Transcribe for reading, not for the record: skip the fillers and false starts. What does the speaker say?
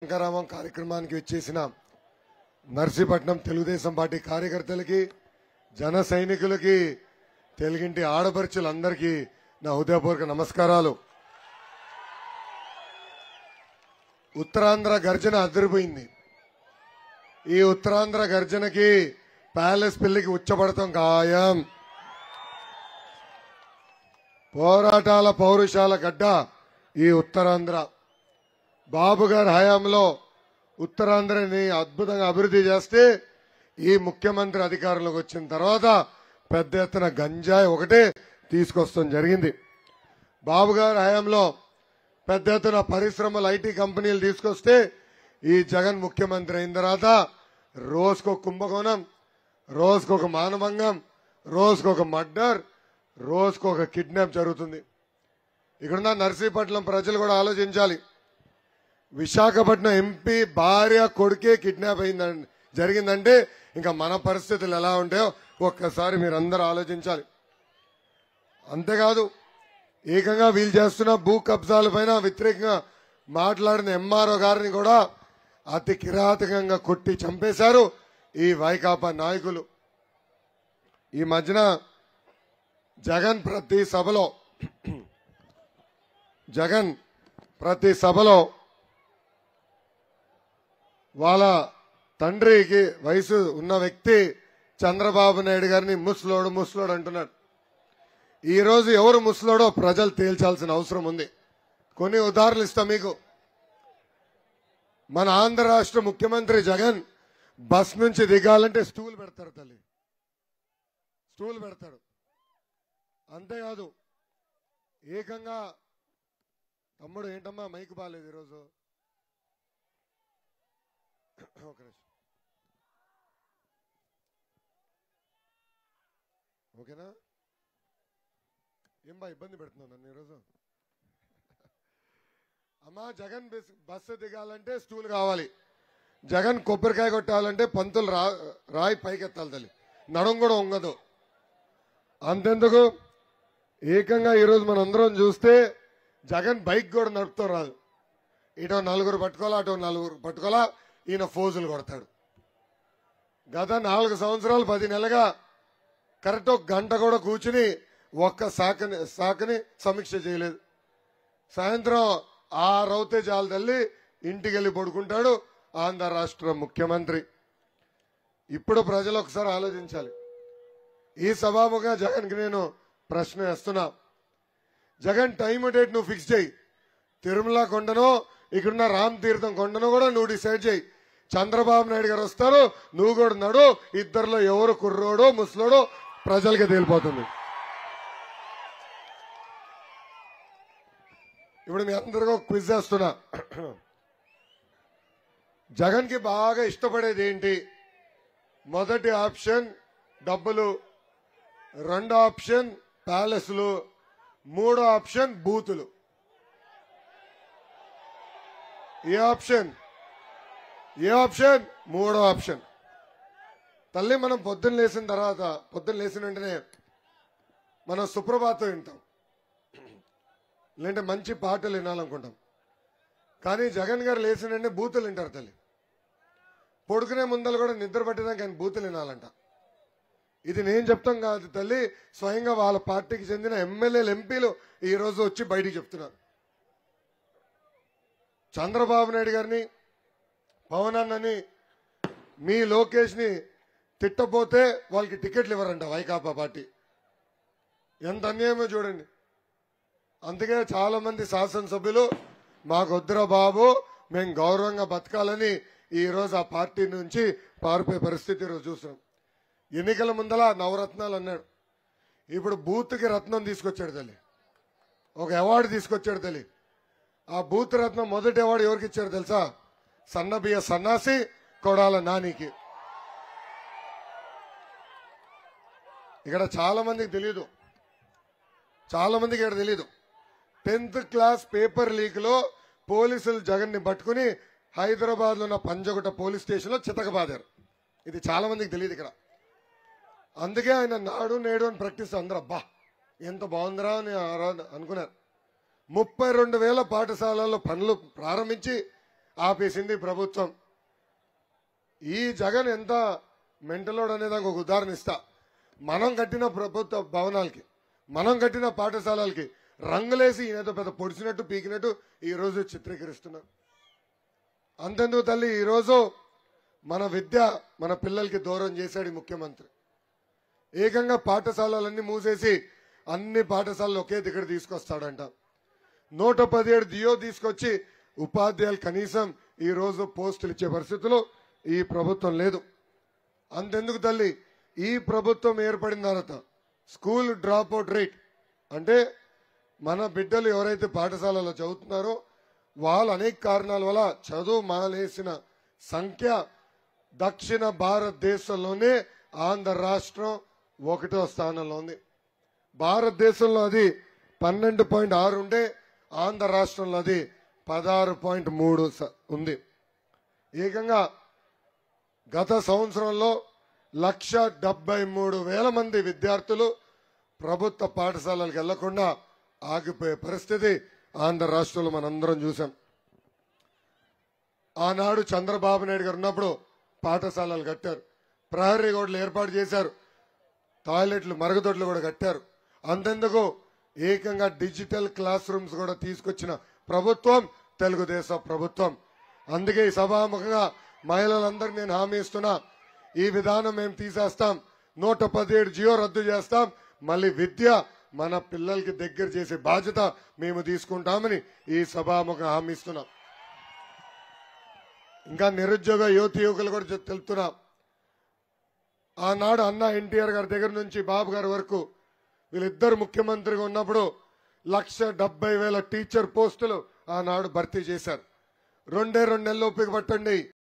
శంకరామం కార్యక్రమానికి వచ్చేసిన నర్సీపట్నం తెలుగుదేశం పార్టీ కార్యకర్తలకి జన సైనికులకి తెలుగింటి ఆడపడుచులందరికీ నా హృదయపూర్వక నమస్కారాలు. ఉత్తరాంధ్ర గర్జన అదిరిపోయింది. ఈ ఉత్తరాంధ్ర గర్జనకి ప్యాలెస్ పిల్లికి ఉచ్చబడతాం ఖాయం. పోరాటాల పౌరుషాల గడ్డ ఈ ఉత్తరాంధ్ర. బాబు గారి హయాంలో ఉత్తరాంధ్రని అద్భుతంగా అభివృద్ధి చేస్తే ఈ ముఖ్యమంత్రి అధికారంలోకి వచ్చిన తర్వాత పెద్ద ఎత్తున గంజాయి ఒకటే తీసుకొస్తాం జరిగింది. బాబు గారి హయాంలో పెద్ద ఎత్తున పరిశ్రమలు ఐటీ కంపెనీలు తీసుకొస్తే ఈ జగన్ ముఖ్యమంత్రి అయిన తర్వాత రోజుకొక కుంభకోణం, రోజుకొక మానభంగం, రోజుకొక మర్డర్, రోజుకొక కిడ్నాప్ జరుగుతుంది. ఇక్కడున్న నర్సీపట్నం ప్రజలు కూడా ఆలోచించాలి. విశాఖపట్నం ఎంపీ భార్య కొడుకే కిడ్నాప్ జరిగిందంటే ఇంకా మన పరిస్థితులు ఎలా ఉంటాయో ఒక్కసారి మీరందరూ ఆలోచించాలి. అంతేకాదు, ఏకంగా వీళ్ళు చేస్తున్న భూ కబ్జాల పైన వ్యతిరేకంగా మాట్లాడిన ఎంఆర్ఓ గారిని కూడా అతి కిరాతకంగా కొట్టి చంపేశారు ఈ వైకాపా నాయకులు. ఈ మధ్యన జగన్ ప్రతి సభలో వాళ్ళ తండ్రికి వయసు ఉన్న వ్యక్తి చంద్రబాబు నాయుడు గారిని ముసలోడు అంటున్నాడు. ఈ రోజు ఎవరు ముసలోడో ప్రజలు తేల్చాల్సిన అవసరం ఉంది. కొన్ని ఉదాహరణలు ఇస్తా మీకు. మన ఆంధ్ర రాష్ట్ర ముఖ్యమంత్రి జగన్ బస్ నుంచి దిగాలంటే స్టూల్ పెడతాడు తల్లి, స్టూల్ పెడతాడు. అంతేకాదు, ఏకంగా తమ్ముడు ఏంటమ్మా మైక్ బాగాలేదు ఈరోజు, ఓకేనా? ఏం బా ఇబ్బంది పెడుతున్నావు నన్ను ఈరోజు? అమ్మా, జగన్ బస్సు దిగాలంటే స్టూల్ కావాలి. జగన్ కొబ్బరికాయ కొట్టాలంటే పంతులు రాయి పైకెత్తాలి తల్లి, నడుం కూడా వంగదు. అంతెందుకు, ఏకంగా ఈరోజు మనందరం చూస్తే జగన్ బైక్ కూడా నడుపుతూ రాదు. ఇటో నలుగురు పట్టుకోవాలా, అటో నలుగురు పట్టుకోవాలా, ఈయన ఫోజులు కొడతాడు. గత 4 సంవత్సరాలు 10 నెలలుగా కరెక్ట్ ఒక గంట కూడా కూర్చుని ఒక్క శాఖని సమీక్ష చేయలేదు. సాయంత్రం 6 అవుతే చాలు తల్లి ఇంటికి వెళ్ళి పడుకుంటాడు ఆంధ్ర రాష్ట్ర ముఖ్యమంత్రి. ఇప్పుడు ప్రజలు ఒకసారి ఆలోచించాలి. ఈ సభాముగా జగన్కి నేను ప్రశ్న వేస్తున్నా. జగన్ టైం డేట్ నువ్వు ఫిక్స్ చేయి. తిరుమల కొండనో ఇక్కడున్న రామ్ తీర్థం కొండను కూడా నువ్వు డిసైడ్ చేయి. చంద్రబాబు నాయుడు గారు వస్తారు, నువ్వు కూడా నడు. ఇద్దరిలో ఎవరు కుర్రోడో ముసలోడో ప్రజలకి తేలిపోతుంది. ఇప్పుడు మీ అందరికీ ఒక క్విజ్ వేస్తున్నా. జగన్ కి బాగా ఇష్టపడేది ఏంటి? మొదటి ఆప్షన్ డబ్బులు, రెండో ఆప్షన్ ప్యాలెస్లు, మూడో ఆప్షన్ బూతులు. ఏ ఆప్షన్? మూడో ఆప్షన్. తల్లి, మనం పొద్దున్న లేచిన వెంటనే మనం సుప్రభాతం వింటాం, లేదంటే మంచి పాటలు వినాలనుకుంటాం. కానీ జగన్ గారు లేచిన వెంటనే బూతులు వింటారు తల్లి. పడుకునే ముందలు కూడా నిద్ర పట్టడానికి ఆయన బూతులు వినాలంట. ఇది నేను చెప్తాం కాదు తల్లి, స్వయంగా వాళ్ళ పార్టీకి చెందిన ఎమ్మెల్యేలు, ఎంపీలు ఈ రోజు వచ్చి బయటికి చెప్తున్నారు. చంద్రబాబు నాయుడు గారిని, పవన్ అన్నని, మీ లోకేష్ ని తిట్టపోతే వాళ్ళకి టికెట్లు ఇవ్వరంట వైకాపా పార్టీ. ఎంత అన్యాయమో చూడండి. అందుకే చాలా మంది శాసనసభ్యులు మాకొద్దురా బాబు, మేము గౌరవంగా బతకాలని ఈ రోజు ఆ పార్టీ నుంచి పారిపోయే పరిస్థితి ఈరోజు చూస్తున్నాం. ఎన్నికల ముందల నవరత్నాలు అన్నాడు, ఇప్పుడు బూత్కి రత్నం తీసుకొచ్చాడు తల్లి, ఒక అవార్డు తీసుకొచ్చాడు తల్లి. ఆ బూత్ రత్నం మొదటి అవార్డు ఎవరికి ఇచ్చారు తెలుసా? సన్నబియ్య సన్నాసి కొడాల నానికి. ఇక్కడ చాలా మందికి తెలియదు, 10th క్లాస్ పేపర్ లీక్ లో పోలీసులు జగన్ ని పట్టుకుని హైదరాబాద్ లో ఉన్న పంజగుట్ట పోలీస్ స్టేషన్ లో చితకబాదారు. ఇది చాలా మందికి తెలియదు ఇక్కడ. అందుకే ఆయన నాడు నేడు అని ప్రకటిస్తారు. అందరూ అబ్బా ఎంత బాగుందిరా అని అనుకున్నారు. 32,000 పాఠశాలల్లో పనులు ప్రారంభించి ఆపేసింది ప్రభుత్వం. ఈ జగన్ ఎంత మెంటలోడ్ అనే దానికి ఒక ఉదాహరణ ఇస్తా. మనం కట్టిన ప్రభుత్వ భవనాలకి, మనం కట్టిన పాఠశాలలకి రంగులేసి ఈయనతో పెద్ద పొడిచినట్టు పీకినట్టు ఈ రోజు చిత్రీకరిస్తున్నారు. అంతెందుకు తల్లి, ఈరోజు మన విద్య మన పిల్లలకి దూరం చేశాడు ఈ ముఖ్యమంత్రి. ఏకంగా పాఠశాలలన్నీ మూసేసి అన్ని పాఠశాలలు ఒకే దగ్గర తీసుకొస్తాడంట. 117 జియో తీసుకొచ్చి ఉపాధ్యాయులు కనీసం ఈ రోజు పోస్టులు ఇచ్చే పరిస్థితులు ఈ ప్రభుత్వం లేదు. అంతెందుకు తల్లి, ఈ ప్రభుత్వం ఏర్పడిన తర్వాత స్కూల్ డ్రాప్ అవుట్ రేట్ అంటే మన బిడ్డలు ఎవరైతే పాఠశాలలో చదువుతున్నారో వాళ్ళు అనేక కారణాల వల్ల చదువు మానేసిన సంఖ్య దక్షిణ భారతదేశంలోనే ఆంధ్ర రాష్ట్రం 1వ స్థానంలో ఉంది. భారతదేశంలో అది 12.6 ఉంటే ఆంధ్ర రాష్ట్రంలో అది 16.3 ఉంది. ఏకంగా గత సంవత్సరంలో 1,73,000 మంది విద్యార్థులు ప్రభుత్వ పాఠశాలలకు వెళ్లకుండా ఆగిపోయే పరిస్థితి ఆంధ్ర రాష్ట్రంలో మనందరం చూసాం. ఆనాడు చంద్రబాబు నాయుడు గారు ఉన్నప్పుడు పాఠశాలలు కట్టారు, ప్రహరీ గోడలు ఏర్పాటు చేశారు, టాయిలెట్లు మరుగుదొడ్లు కూడా కట్టారు. అంతెందుకు ఏకంగా డిజిటల్ క్లాస్ రూమ్స్ కూడా తీసుకొచ్చిన ప్రభుత్వం తెలుగుదేశం ప్రభుత్వం. అందుకే ఈ సభాముఖంగా మహిళలందరికీ నేను హామీ ఇస్తున్నా, ఈ విధానం మేము తీసేస్తాం, 117 జియో రద్దు చేస్తాం, మళ్ళీ విద్య మన పిల్లలకి దగ్గర చేసే బాధ్యత మేము తీసుకుంటామని ఈ సభాముఖ హామీ ఇస్తున్నాం. ఇంకా నిరుద్యోగ యువకులు కూడా తెలుపుతున్నాం. ఆనాడు అన్న ఎన్టీఆర్ గారి దగ్గర నుంచి బాబు గారి వరకు వీళ్ళిద్దరు ముఖ్యమంత్రిగా ఉన్నప్పుడు 1,70,000 టీచర్ పోస్టులు ఆనాడు భర్తీ చేశారు. 2 నెలలు ఓపిక పట్టండి.